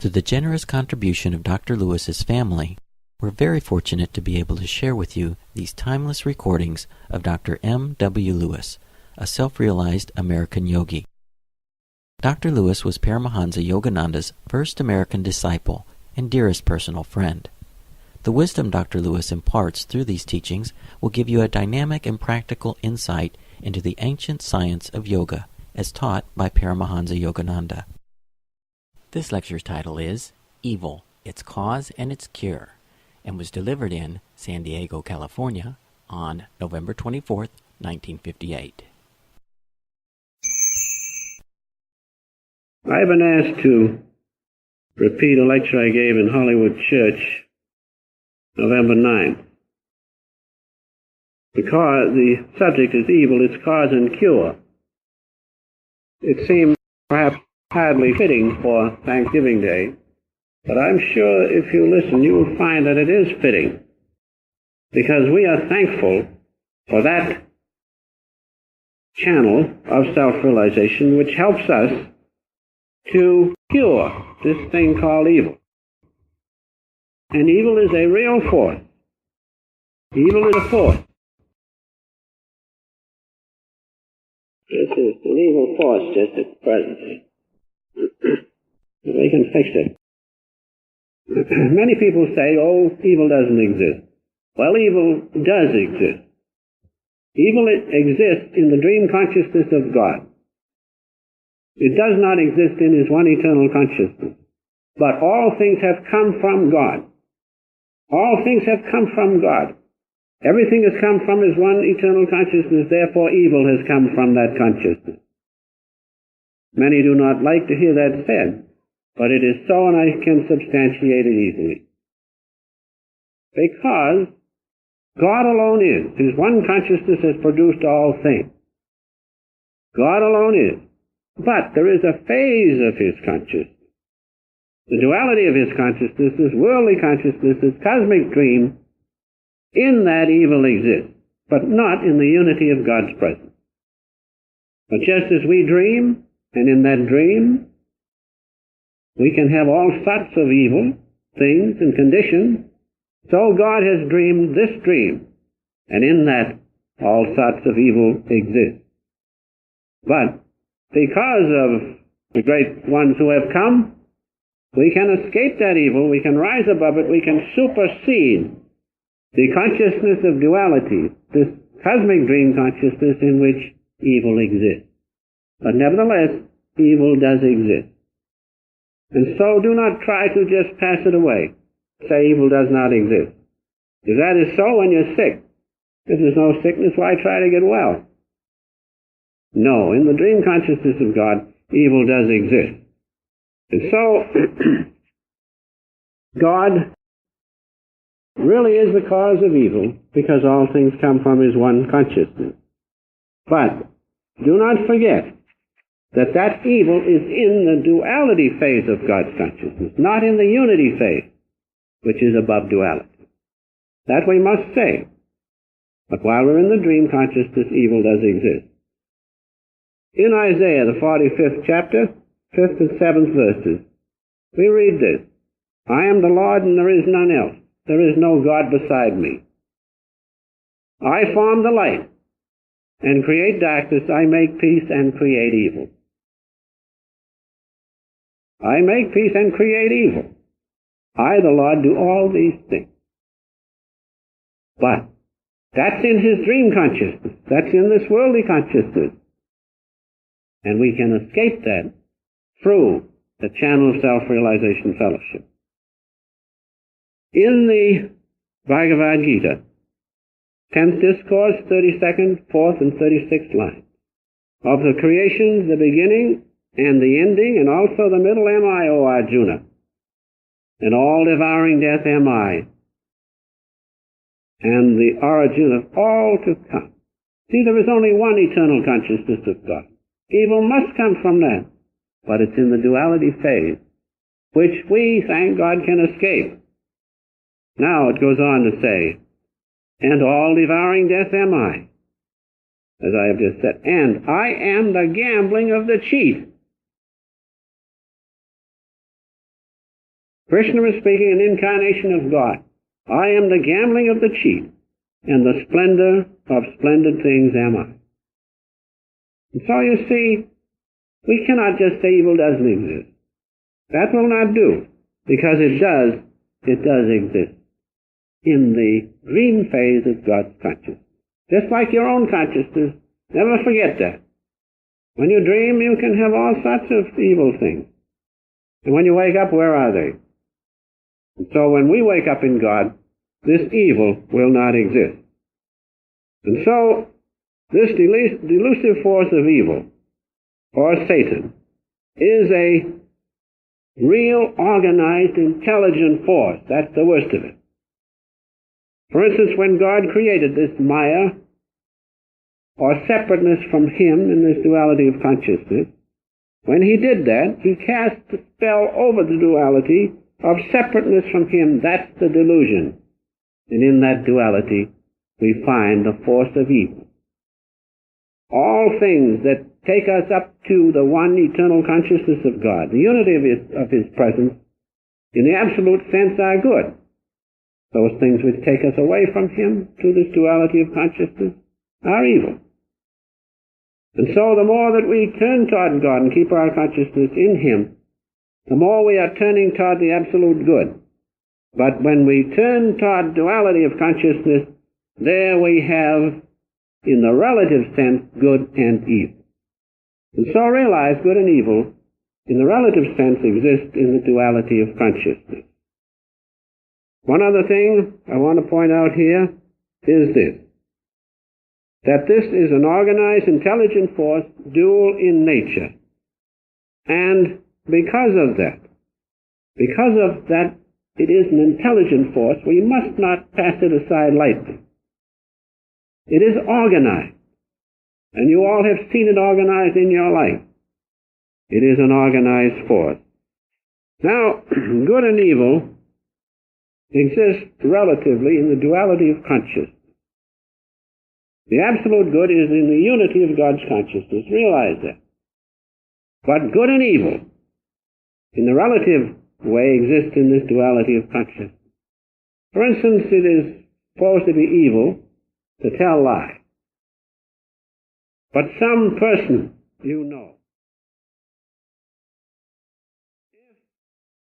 Through the generous contribution of Dr. Lewis's family, we're very fortunate to be able to share with you these timeless recordings of Dr. M. W. Lewis, a self-realized American yogi. Dr. Lewis was Paramahansa Yogananda's first American disciple and dearest personal friend. The wisdom Dr. Lewis imparts through these teachings will give you a dynamic and practical insight into the ancient science of yoga as taught by Paramahansa Yogananda. This lecture's title is Evil, Its Cause and Its Cure, and was delivered in San Diego, California on November 24, 1958. I've been asked to repeat a lecture I gave in Hollywood Church November 9th. Because the subject is evil, its cause and cure. It seems perhaps hardly fitting for Thanksgiving Day, but I'm sure if you listen you will find that it is fitting, because we are thankful for that channel of self-realization which helps us to cure this thing called evil. And evil is a real force. Evil is a force. This is an evil force just at present. We can fix it. Many people say, oh, evil doesn't exist. Well, evil does exist. Evil exists in the dream consciousness of God. It does not exist in His one eternal consciousness. But all things have come from God. All things have come from God. Everything has come from His one eternal consciousness, therefore evil has come from that consciousness. Many do not like to hear that said, but it is so, and I can substantiate it easily. Because God alone is. His one consciousness has produced all things. God alone is. But there is a phase of His consciousness. The duality of His consciousness, this worldly consciousness, this cosmic dream, in that evil exists, but not in the unity of God's presence. But just as we dream, and in that dream, we can have all sorts of evil things and conditions, so God has dreamed this dream, and in that all sorts of evil exist. But because of the great ones who have come, we can escape that evil, we can rise above it, we can supersede the consciousness of duality, this cosmic dream consciousness in which evil exists. But nevertheless, evil does exist. And so do not try to just pass it away, say evil does not exist. If that is so, when you're sick, if there's no sickness, why try to get well? No, in the dream consciousness of God, evil does exist. And so, God really is the cause of evil, because all things come from His one consciousness. But do not forget that that evil is in the duality phase of God's consciousness, not in the unity phase, which is above duality. That we must say. But while we're in the dream consciousness, evil does exist. In Isaiah, the 45th chapter, 5th and 7th verses, we read this: I am the Lord and there is none else. There is no God beside me. I form the light and create darkness. I make peace and create evil. I make peace and create evil. I, the Lord, do all these things. But that's in His dream consciousness. That's in this worldly consciousness. And we can escape that through the channel of self-realization fellowship. In the Bhagavad Gita, 10th discourse, 32nd, 4th, and 36th line, of the creations, the beginning, and the ending, and also the middle am I, O Arjuna, and all devouring death am I, and the origin of all to come. See, there is only one eternal consciousness of God. Evil must come from that, but it's in the duality phase, which we, thank God, can escape. Now it goes on to say, and all devouring death am I, as I have just said, and I am the gambling of the cheat. Krishna is speaking an incarnation of God. I am the gambling of the cheat, and the splendor of splendid things am I. And so you see, we cannot just say evil doesn't exist. That will not do, because it does exist in the dream phase of God's consciousness. Just like your own consciousness, never forget that. When you dream, you can have all sorts of evil things. And when you wake up, where are they? And so when we wake up in God, this evil will not exist. And so, this delusive force of evil, or Satan, is a real, organized, intelligent force. That's the worst of it. For instance, when God created this Maya, or separateness from Him in this duality of consciousness, when He did that, He cast the spell over the duality of separateness from Him. That's the delusion. And in that duality, we find the force of evil. All things that take us up to the one eternal consciousness of God, the unity of His presence, in the absolute sense, are good. Those things which take us away from Him to this duality of consciousness are evil. And so the more that we turn toward God and keep our consciousness in Him, the more we are turning toward the absolute good. But when we turn toward duality of consciousness, there we have, in the relative sense, good and evil. And so realize good and evil, in the relative sense, exist in the duality of consciousness. One other thing I want to point out here is this, that this is an organized, intelligent force, dual in nature. And because of that, it is an intelligent force, we must not pass it aside lightly. It is organized, and you all have seen it organized in your life. It is an organized force. Now, good and evil exist relatively in the duality of consciousness. The absolute good is in the unity of God's consciousness. Realize that. But good and evil, in the relative way, exist in this duality of consciousness. For instance, it is supposed to be evil to tell lies. But some person you know